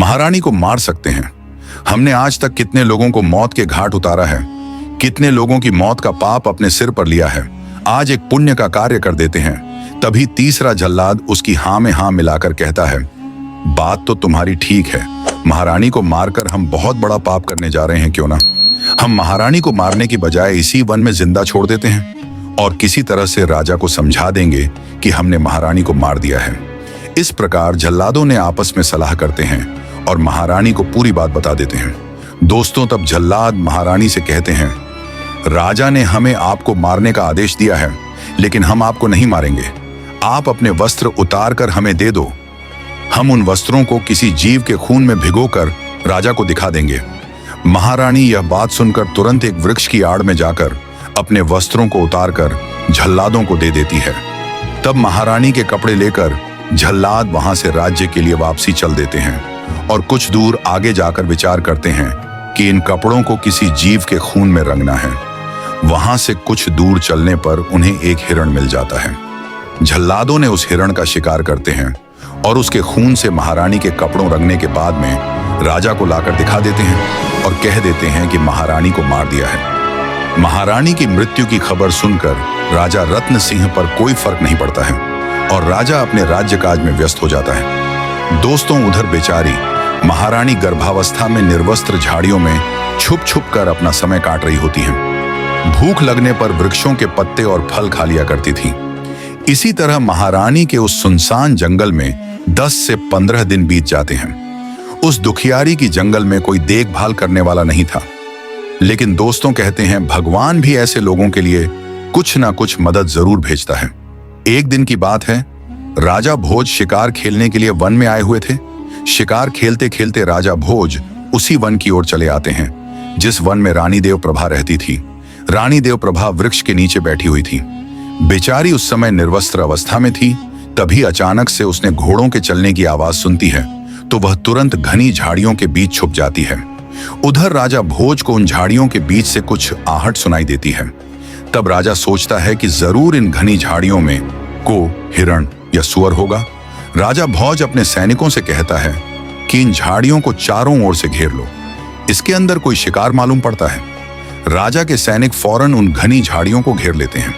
महारानी को मार सकते हैं। हमने आज तक कितने लोगों को मौत के घाट उतारा है, कितने लोगों की मौत का पाप अपने सिर पर लिया है। आज एक पुण्य का कार्य कर देते हैं। तभी तीसरा जल्लाद उसकी हाँ में हाँ मिलाकर कहता है, बात तो तुम्हारी ठीक है, महारानी को मारकर हम बहुत बड़ा पाप करने जा रहे हैं। क्यों ना हम महारानी को मारने की बजाय इसी वन में जिंदा छोड़ देते हैं और किसी तरह से राजा को समझा देंगे कि हमने महारानी को मार दिया है। इस प्रकार जल्लादों ने आपस में सलाह करते हैं और महारानी को पूरी बात बता देते हैं। दोस्तों, तब जल्लाद महारानी से कहते हैं, राजा ने हमें आपको मारने का आदेश दिया है, लेकिन हम आपको नहीं मारेंगे। आप अपने वस्त्र उतार कर हमें दे दो। हम उन वस्त्रों को किसी जीव के खून में भिगोकर राजा को दिखा देंगे। महारानी यह बात सुनकर तुरंत एक वृक्ष की आड़ में जाकर अपने वस्त्रों को उतारकर जल्लादों को दे देती है। तब महारानी के कपड़े लेकर जल्लाद वहां से राज्य के लिए वापसी चल देते हैं और कुछ दूर आगे जाकर विचार करते हैं कि इन कपड़ों को किसी जीव के खून में रंगना है। वहां से कुछ दूर चलने पर उन्हें एक हिरण मिल जाता है। जल्लादों ने उस हिरण का शिकार करते हैं और उसके खून से महारानी के कपड़ों रंगने के बाद में राजा को लाकर दिखा देते हैं और कह देते हैं कि महारानी को मार दिया है। महारानी की मृत्यु की खबर सुनकर राजा रत्न सिंह पर कोई फर्क नहीं पड़ता है और राजा अपने राज्य काज में व्यस्त हो जाता है। दोस्तों, उधर बेचारी महारानी गर्भावस्था में निर्वस्त्र झाड़ियों में छुप छुप कर अपना समय काट रही होती हैं। भूख लगने पर वृक्षों के पत्ते और फल खा लिया करती थी। इसी तरह महारानी के उस सुनसान जंगल में 10 से 15 दिन बीत जाते हैं। उस दुखियारी की जंगल में कोई देखभाल करने वाला नहीं था। लेकिन दोस्तों, कहते हैं भगवान भी ऐसे लोगों के लिए कुछ ना कुछ मदद जरूर भेजता है। एक दिन की बात है, राजा भोज शिकार खेलने के लिए वन में आए हुए थे। शिकार खेलते खेलते राजा भोज उसी वन की ओर चले आते हैं जिस वन में रानी देव प्रभा रहती थी। रानी देव प्रभा वृक्ष के नीचे बैठी हुई थी। बेचारी उस समय निर्वस्त्र अवस्था में थी। तभी अचानक से उसने घोड़ों के चलने की आवाज सुनती है तो वह तुरंत घनी झाड़ियों के बीच छुप जाती है। उधर राजा भोज को उन झाड़ियों के बीच से कुछ आहट सुनाई देती है। तब राजा सोचता है कि जरूर इन घनी झाड़ियों में को हिरण या सुअर होगा। राजा भोज अपने सैनिकों से कहता है कि इन झाड़ियों को चारों ओर से घेर लो, इसके अंदर कोई शिकार मालूम पड़ता है। राजा के सैनिक फौरन उन घनी झाड़ियों को घेर लेते हैं।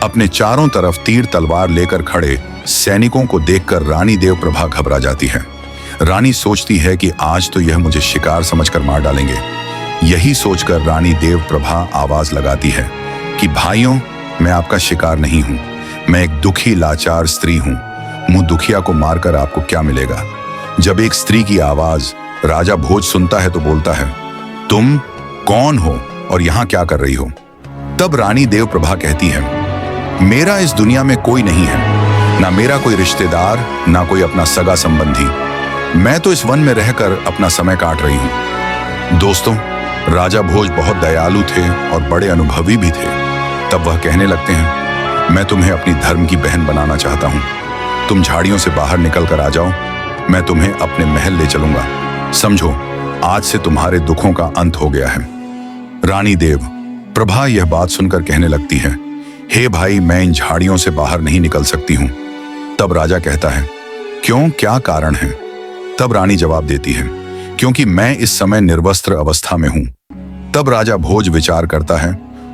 अपने चारों तरफ तीर तलवार लेकर खड़े सैनिकों को देखकर रानी देव प्रभा घबरा जाती है। रानी सोचती है कि आज तो यह मुझे शिकार समझकर मार डालेंगे। यही सोचकर रानी देव प्रभा आवाज लगाती है कि भाइयों, मैं आपका शिकार नहीं हूं, मैं एक दुखी लाचार स्त्री हूं। मुंह दुखिया को मारकर आपको क्या मिलेगा। जब एक स्त्री की आवाज राजा भोज सुनता है तो बोलता है, तुम कौन हो और यहां क्या कर रही हो। तब रानी देव प्रभा कहती है, मेरा इस दुनिया में कोई नहीं है, ना मेरा कोई रिश्तेदार, ना कोई अपना सगा संबंधी। मैं तो इस वन में रहकर अपना समय काट रही हूं। दोस्तों, राजा भोज बहुत दयालु थे और बड़े अनुभवी भी थे। तब वह कहने लगते हैं, मैं तुम्हें अपनी धर्म की बहन बनाना चाहता हूं। तुम झाड़ियों से बाहर निकल कर आ जाओ, मैं तुम्हें अपने महल ले चलूंगा। समझो, आज से तुम्हारे दुखों का अंत हो गया है। रानी देव प्रभा यह बात सुनकर कहने लगती है, हे भाई, मैं इन झाड़ियों से बाहर नहीं निकल सकती हूं। तब राजा कहता है, क्यों, क्या कारण है। तब रानी जवाब देती है, क्योंकि मैं इस समय निर्वस्त्र अवस्था में हूं। तब राजा भोज विचार करता है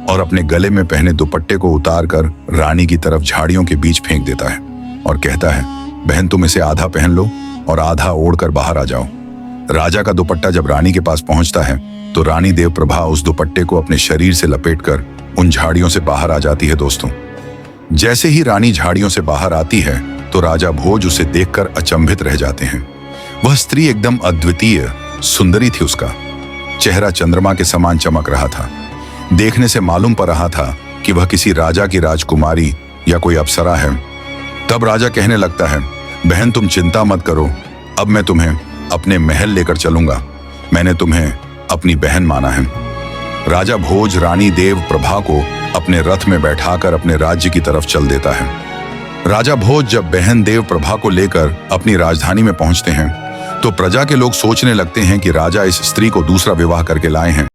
और अपने गले में पहने दुपट्टे को उतारकर रानी की तरफ झाड़ियों के बीच फेंक देता है और कहता है, बहन, तुम इसे आधा पहन लो और आधा ओढ़कर बाहर आ जाओ। राजा का दुपट्टा जब रानी के पास पहुंचता है तो रानी देव प्रभा उस दुपट्टे को अपने शरीर से लपेटकर उन झाड़ियों से बाहर आ जाती है। दोस्तों, जैसे ही रानी झाड़ियों से बाहर आती है तो राजा भोज उसे देखकर अचंभित रह जाते हैं। वह स्त्री एकदम अद्वितीय सुंदरी थी। उसका चेहरा चंद्रमा के समान चमक रहा था। देखने से मालूम पड़ रहा था कि वह किसी राजा की राजकुमारी या कोई अप्सरा है। तब राजा कहने लगता है, बहन, तुम चिंता मत करो, अब मैं तुम्हें अपने महल लेकर चलूंगा। मैंने तुम्हें अपनी बहन माना है। राजा भोज रानी देव प्रभा को अपने रथ में बैठाकर अपने राज्य की तरफ चल देता है। राजा भोज जब बहन देव प्रभा को लेकर अपनी राजधानी में पहुंचते हैं तो प्रजा के लोग सोचने लगते हैं कि राजा इस स्त्री को दूसरा विवाह करके लाए हैं।